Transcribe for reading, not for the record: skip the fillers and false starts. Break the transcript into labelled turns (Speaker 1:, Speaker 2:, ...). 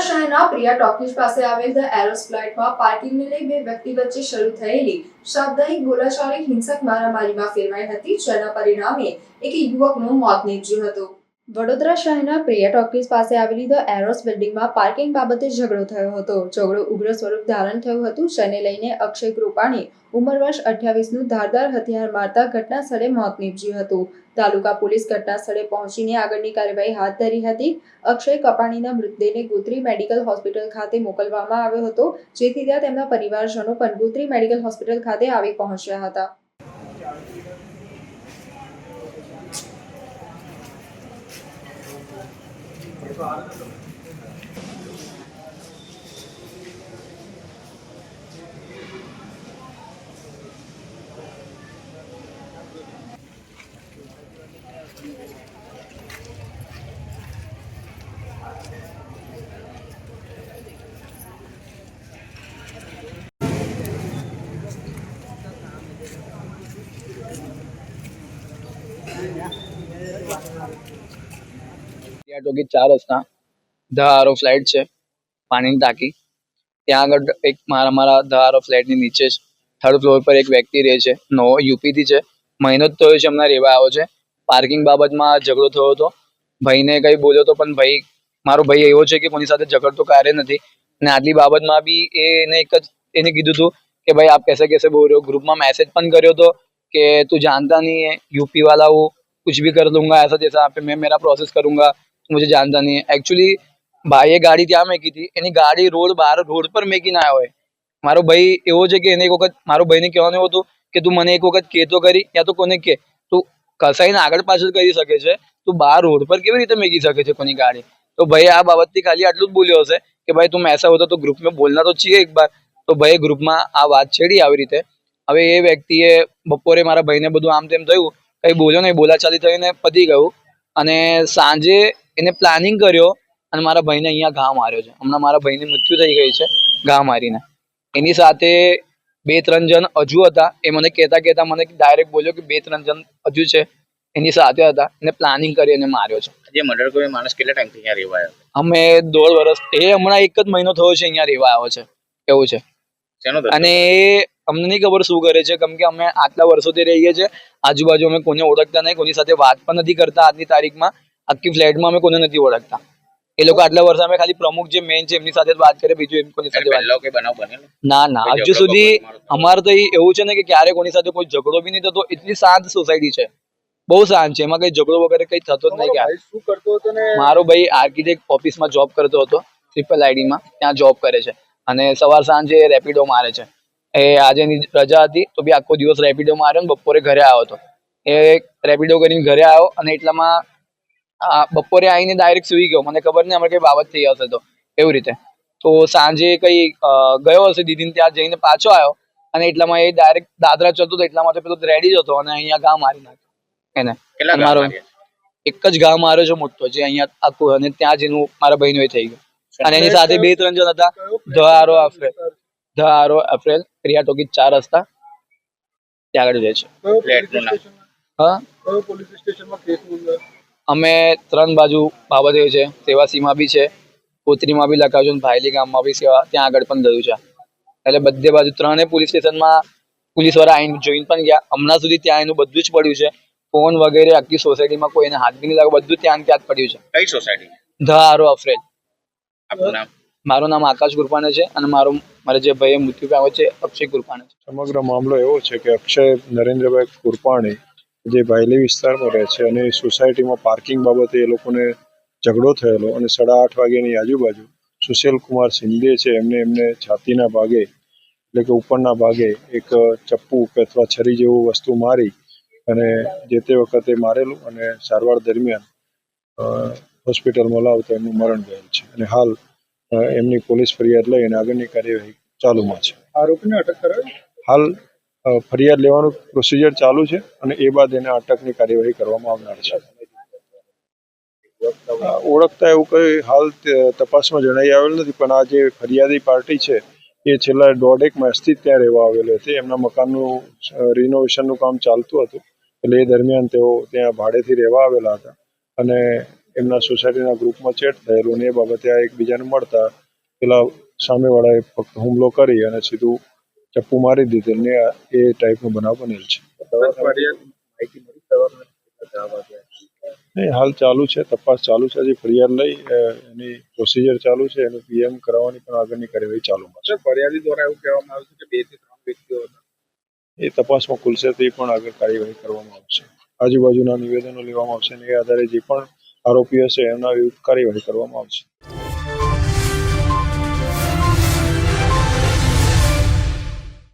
Speaker 1: શહેરના પ્રિયા ટોકીઝ પાસે આવેલ ધ એરોસ ફ્લેટમાં પાર્કિંગને લઈ બે વ્યક્તિ વચ્ચે શરૂ થયેલી સાપ્તાહિક બોલાચાલી હિંસક મારામારીમાં ફેરવાઈ હતી, જેના પરિણામે એક યુવકનું મોત નીપજ્યું હતું। વડોદરા શહેરના પ્રિયા ટોકીઝ પાસે આવેલી ધ એરોસ બિલ્ડિંગમાં પાર્કિંગ બાબતે ઝઘડો થયો હતો। ઝઘડો ઉગ્ર સ્વરૂપ ધારણ થયું હતું, જેને લઈને અક્ષય કૃપાણી ઉંમર વર્ષ 28નું ધારદાર હથિયાર મારતા ઘટના સ્થળે મોત નીપજ્યું હતું। તાલુકા પોલીસ ઘટના સ્થળે પહોંચીને આગળની કાર્યવાહી હાથ ધરી હતી। અક્ષય કપાણીના મૃતદેહને ગોત્રી મેડિકલ હોસ્પિટલ ખાતે મોકલવામાં આવ્યો હતો, જેથી ત્યાં તેમના પરિવારજનો પણ ગોત્રી મેડિકલ હોસ્પિટલ ખાતે આવી પહોંચ્યા હતા।
Speaker 2: टोकी 4 रस्ता ધ આરો ફ્લેટ છે, પાણીની ટાંકી ત્યાં આગળ એક મારા ધ આરો ફ્લેટની નીચે જ 3rd ફ્લોર પર એક વ્યક્તિ રહે છે। નવો યુપીથી છે, મહિનો જ થયો છે હમણાં રહેવા આવ્યો છે। પાર્કિંગ બાબતમાં ઝઘડો થયો હતો, ભાઈને કંઈ બોલ્યો તો પણ મારો ભાઈ એવો છે કે કોની સાથે ઝઘડતો કાર્ય નથી, અને આટલી બાબતમાં બી એને કીધું હતું કે ભાઈ આપ कैसे बोल रहे हो। ग्रुप में मैसेज પણ કર્યો હતો કે તું जानता नहीं है, यूपी वाला वो कुछ भी कर लूंगा, ऐसा जैसा आप मैं मेरा प्रोसेस करूंगा, मुझे जानता नहीं है। एक्चुअली ભાઈએ ગાડી ત્યાં મેકી હતી, એની ગાડી રોડ પર મેકીને આવ્યો હોય। મારો ભાઈ એવો છે કે એને એક વખત મારો ભાઈને કહેવાનું એવું હતું કે તું મને એક વખત કહેતો કરી, યા તો કોને કે તું કસાઈને આગળ પાછળ કરી શકે છે, તું બહાર રોડ પર કેવી રીતે મેકી શકે છે કોની ગાડી। તો ભાઈ આ બાબતથી ખાલી આટલું જ બોલ્યો હશે કે ભાઈ તું ऐसा होता तो ग्रुप में बोलना तो चाहिए एक बार। તો ભાઈ ગ્રુપમાં આ વાત છેડી આવી રીતે। હવે એ વ્યક્તિએ બપોરે મારા ભાઈને બધું આમ તેમ થયું, કંઈ બોલ્યો નહીં, બોલાચાલી થઈને પતી ગયું, અને સાંજે એને પ્લાનિંગ કર્યો અને મારા ભાઈને અહીંયા ઘા માર્યો છે। હમણાં મારા ભાઈની મૃત્યુ થઈ ગઈ છે ઘા મારીને। એની સાથે 2-3 જણ હજુ હતા, એ મને કહેતા મને ડાયરેક્ટ બોલ્યો કે 2-3 જણ હજુ છે એની સાથે હતા, એને પ્લાનિંગ કરી અને માર્યો છે।
Speaker 3: જે મર્ડર કોઈ માણસ કેટલા ટાઈમથી અહીંયા રહેવા આવ્યો?
Speaker 2: અમે 1.5 વર્ષ, એ હમણાં 1 જ મહિનો થયો છે અહીંયા રહેવા આવ્યો છે એવું છે। અને એ અમને નહીં ખબર શું કરે છે, કેમ કે અમે આટલા વર્ષોથી રહીએ છીએ, આજુબાજુ અમે કોને ઓળખતા નહીં, કોની સાથે વાત પણ નથી કરતા। આજની તારીખમાં આખી ફ્લેટમાં અમે કોને નથી ઓળખતા। એ લોકો આટલા વર્ષ અમે ખાલી પ્રમુખ જે મેઇન છે એમની સાથે જ વાત કરે, બીજું એમ કોની સાથે વાત
Speaker 3: બનાવ બનેલો
Speaker 2: ના હજુ સુધી અમારે તો એવું છે ને કે ક્યારે કોની સાથે કોઈ ઝઘડો બી નહીં થતો। એટલી શાંત સોસાયટી છે, બહુ શાંત છે, એમાં કઈ ઝઘડો વગેરે કઈ થતો જ નહીં। ક્યારે
Speaker 4: શું કરતો હતો ને?
Speaker 2: મારો ભાઈ આર્કિટેક્ટ ઓફિસમાં જોબ કરતો હતો, IIIDમાં ત્યાં જોબ કરે છે, અને સવાર સાંજે રેપિડો મારે છે। એ આજે રજા હતી તો બી આખો દિવસ રેપિડો માર્યો ને બપોરે ઘરે આવ્યો હતો। એ રેપિડો કરીને ઘરે આવ્યો અને એટલામાં બપોરે આવીને ડાયરેક્ટ સુઈ ગયો, મને ખબર નહીં અમારે કઈ બાબત થઈ હશે તો એવી રીતે। તો સાંજે કઈ ગયો હશે દીદીને ત્યાં જઈને પાછો આવ્યો, અને એટલામાં એ ડાયરેક્ટ દાદરા ચડતો હતો, એટલામાં તો પેલો રેડી જ હતો અને અહીંયા ઘા મારી નાખ્યો એને। મારો એક જ ઘા માર્યો છે મોટો, જે અહીંયા આખું, અને ત્યાં જ એનું મારા ભાઈનું એ થઈ ગયું। અને એની સાથે 2-3 જણ હતા। ધ આરો એપ્રિલ પ્રિયા ટોકી 4 રસ્તા ત્યાં આગળ રહે છે। હા,
Speaker 4: પોલીસ સ્ટેશનમાં કેસ નોંધાયો?
Speaker 2: અમે 3 બાજુ બાબત એ છે, સેવાસીમાં બી છે, કોતરીમાં બી લખાવ્યું છે, ભાયલી ગામમાં બી સેવા ત્યાં આગળ પણ ગયું છે। એટલે બધે બાજુ 3 પોલીસ સ્ટેશનમાં પોલીસવાળા આવીને જોઈને પણ ગયા। હમણાં સુધી ત્યાં એનું બધું જ પડ્યું છે, ફોન વગેરે આખી સોસાયટીમાં કોઈને હાથ બી નહીં લાગે, બધું ત્યાં જ પડ્યું છે।
Speaker 3: કઈ સોસાયટી?
Speaker 2: ધ આરો એપ્રિલ।
Speaker 3: આપનું નામ?
Speaker 2: મારું નામ આકાશ કૃપાણે છે, અને મારા જે ભાઈએ મૃત્યુ પામ્યો છે અક્ષય કૃપાણે છે।
Speaker 4: સમગ્ર મામલો એવો છે કે અક્ષય નરેન્દ્રભાઈ કૃપાણી જે ભાયલી વિસ્તારમાં રહે છે, અને સોસાયટીમાં પાર્કિંગ બાબતે એ લોકોને ઝઘડો થયેલો, અને 8:30 વાગ્યાની આજુબાજુ સુશીલ કુમાર શિંદે છે એમને છાતીના ભાગે એટલે કે ઉપરના ભાગે એક ચપ્પુ અથવા છરી જેવું વસ્તુ મારી અને જે તે વખતે મારેલું, અને સારવાર દરમિયાન હોસ્પિટલમાં લાવતા એમનું મરણ ગયેલ છે, અને હાલ એમની પોલીસ ફરિયાદ લઈ અને આગળની કાર્યવાહી ચાલુમાં છે। આરોપીને અટક કરાવી? હાલ ફરિયાદ લેવાનું પ્રોસિજર ચાલુ છે, અને એ બાદ એને અટકની કાર્યવાહી કરવામાં આવનાર છે। ઓળખતા એવું કઈ હાલ તપાસમાં જણાઈ આવેલ નથી, પણ આ જે ફરિયાદી પાર્ટી છે એ છેલ્લા 1.5 માસથી ત્યાં રહેવા આવેલો હતી। એમના મકાનનું રિનોવેશનનું કામ ચાલતું હતું, એટલે એ દરમિયાન તેઓ ત્યાં ભાડેથી રહેવા આવેલા હતા, અને એમના સોસાયટીના ગ્રુપમાં ચેટ થયેલું અને એ બાબતે આ એકબીજાને મળતા પેલા સામેવાળાએ ફક્ત હુમલો કરી અને સીધું ચપ્પુ મારી દીધેલ ને એ ટાઈપનો બનાવ બનેલ છે. નહીં, હાલ ચાલુ છે, તપાસ ચાલુ છે. હજી ફરિયાદ લઈ એની પ્રોસિજર ચાલુ છે, એનું પીએમ કરાવવાની પણ આગળની કાર્યવાહી ચાલુમાં છે.
Speaker 3: ફરિયાદી દ્વારા એવું કહેવામાં આવ્યું છે કે 2 થી 3 વ્યક્તિઓ હતા.
Speaker 4: એ તપાસમાં ખુલશે તે પણ આગળ કાર્યવાહી કરવામાં આવશે. આજુબાજુના નિવેદનો લેવામાં આવશે અને એ આધારે જે પણ આરોપી હશે એમના વિરુદ્ધ કાર્યવાહી કરવામાં આવશે.